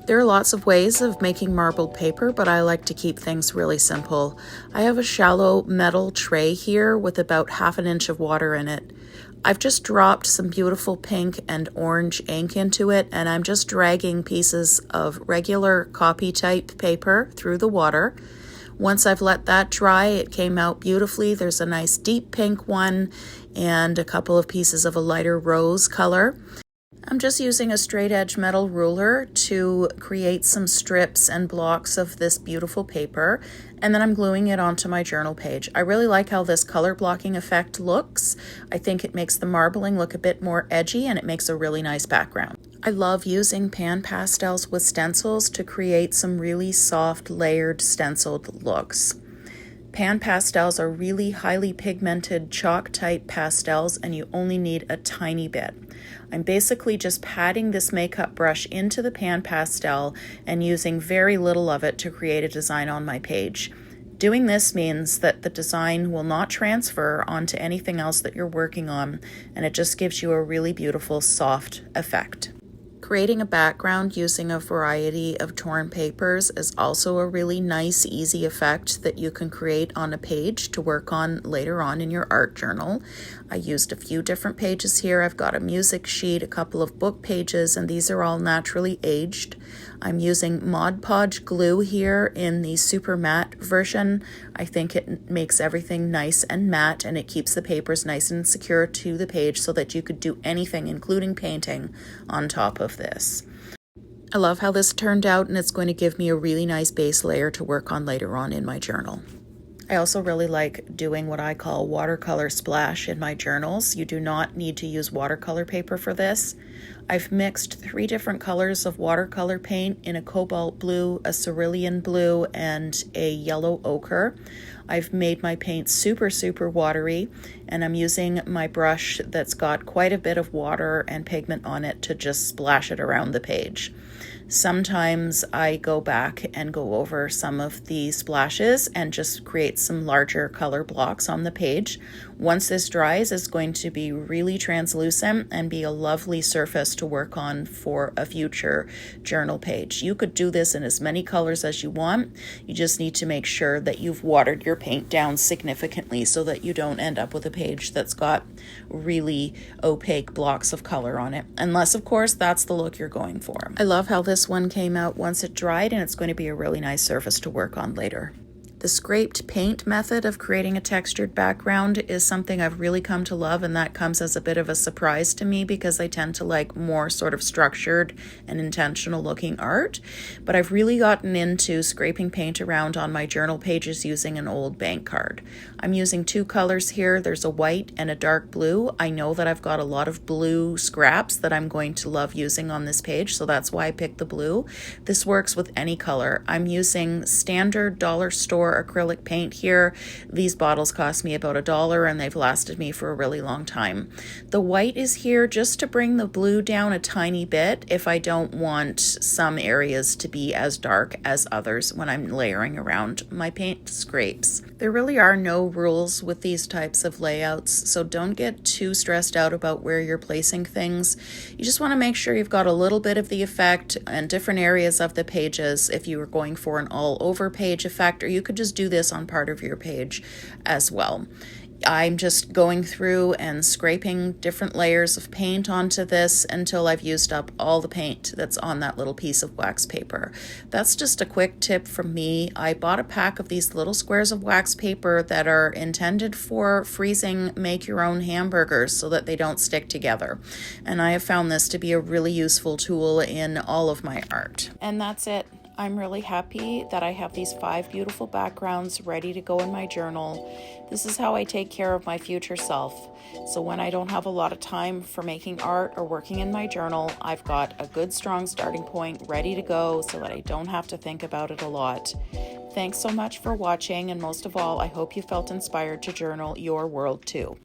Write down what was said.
There are lots of ways of making marbled paper, but I like to keep things really simple. I have a shallow metal tray here with about 1/2 inch of water in it. I've just dropped some beautiful pink and orange ink into it, and I'm just dragging pieces of regular copy type paper through the water. Once I've let that dry, it came out beautifully. There's a nice deep pink one and a couple of pieces of a lighter rose color. I'm just using a straight edge metal ruler to create some strips and blocks of this beautiful paper, and then I'm gluing it onto my journal page. I really like how this color blocking effect looks. I think it makes the marbling look a bit more edgy, and it makes a really nice background. I love using PanPastels with stencils to create some really soft layered stenciled looks. PanPastels are really highly pigmented chalk type pastels, and you only need a tiny bit. I'm basically just patting this makeup brush into the PanPastel and using very little of it to create a design on my page. Doing this means that the design will not transfer onto anything else that you're working on, and it just gives you a really beautiful soft effect. Creating a background using a variety of torn papers is also a really nice, easy effect that you can create on a page to work on later on in your art journal. I used a few different pages here. I've got a music sheet, a couple of book pages, and these are all naturally aged. I'm using Mod Podge glue here in the super matte version. I think it makes everything nice and matte, and it keeps the papers nice and secure to the page so that you could do anything, including painting, on top of this. I love how this turned out, and it's going to give me a really nice base layer to work on later on in my journal. I also really like doing what I call watercolor splash in my journals. You do not need to use watercolor paper for this. I've mixed 3 different colors of watercolor paint in a cobalt blue, a cerulean blue, and a yellow ochre. I've made my paint super watery, and I'm using my brush that's got quite a bit of water and pigment on it to just splash it around the page. Sometimes I go back and go over some of the splashes and just create some larger color blocks on the page. Once this dries, it's going to be really translucent and be a lovely surface to work on for a future journal page. You could do this in as many colors as you want. You just need to make sure that you've watered your paint down significantly so that you don't end up with a page that's got really opaque blocks of color on it. Unless, of course, that's the look you're going for. I love how this one came out once it dried, and it's going to be a really nice surface to work on later. The scraped paint method of creating a textured background is something I've really come to love, and that comes as a bit of a surprise to me because I tend to like more sort of structured and intentional looking art. But I've really gotten into scraping paint around on my journal pages using an old bank card. I'm using 2 colors here. There's a white and a dark blue. I know that I've got a lot of blue scraps that I'm going to love using on this page, so that's why I picked the blue. This works with any color. I'm using standard dollar store acrylic paint here. These bottles cost me about $1, and they've lasted me for a really long time. The white is here just to bring the blue down a tiny bit if I don't want some areas to be as dark as others when I'm layering around my paint scrapes. There really are no rules with these types of layouts, so don't get too stressed out about where you're placing things. You just want to make sure you've got a little bit of the effect and different areas of the pages if you were going for an all over page effect, or you could just do this on part of your page as well. I'm just going through and scraping different layers of paint onto this until I've used up all the paint that's on that little piece of wax paper. That's just a quick tip from me. I bought a pack of these little squares of wax paper that are intended for freezing make your own hamburgers so that they don't stick together. And I have found this to be a really useful tool in all of my art. And that's it. I'm really happy that I have these 5 beautiful backgrounds ready to go in my journal. This is how I take care of my future self. So when I don't have a lot of time for making art or working in my journal, I've got a good strong starting point ready to go so that I don't have to think about it a lot. Thanks so much for watching, and most of all, I hope you felt inspired to journal your world too.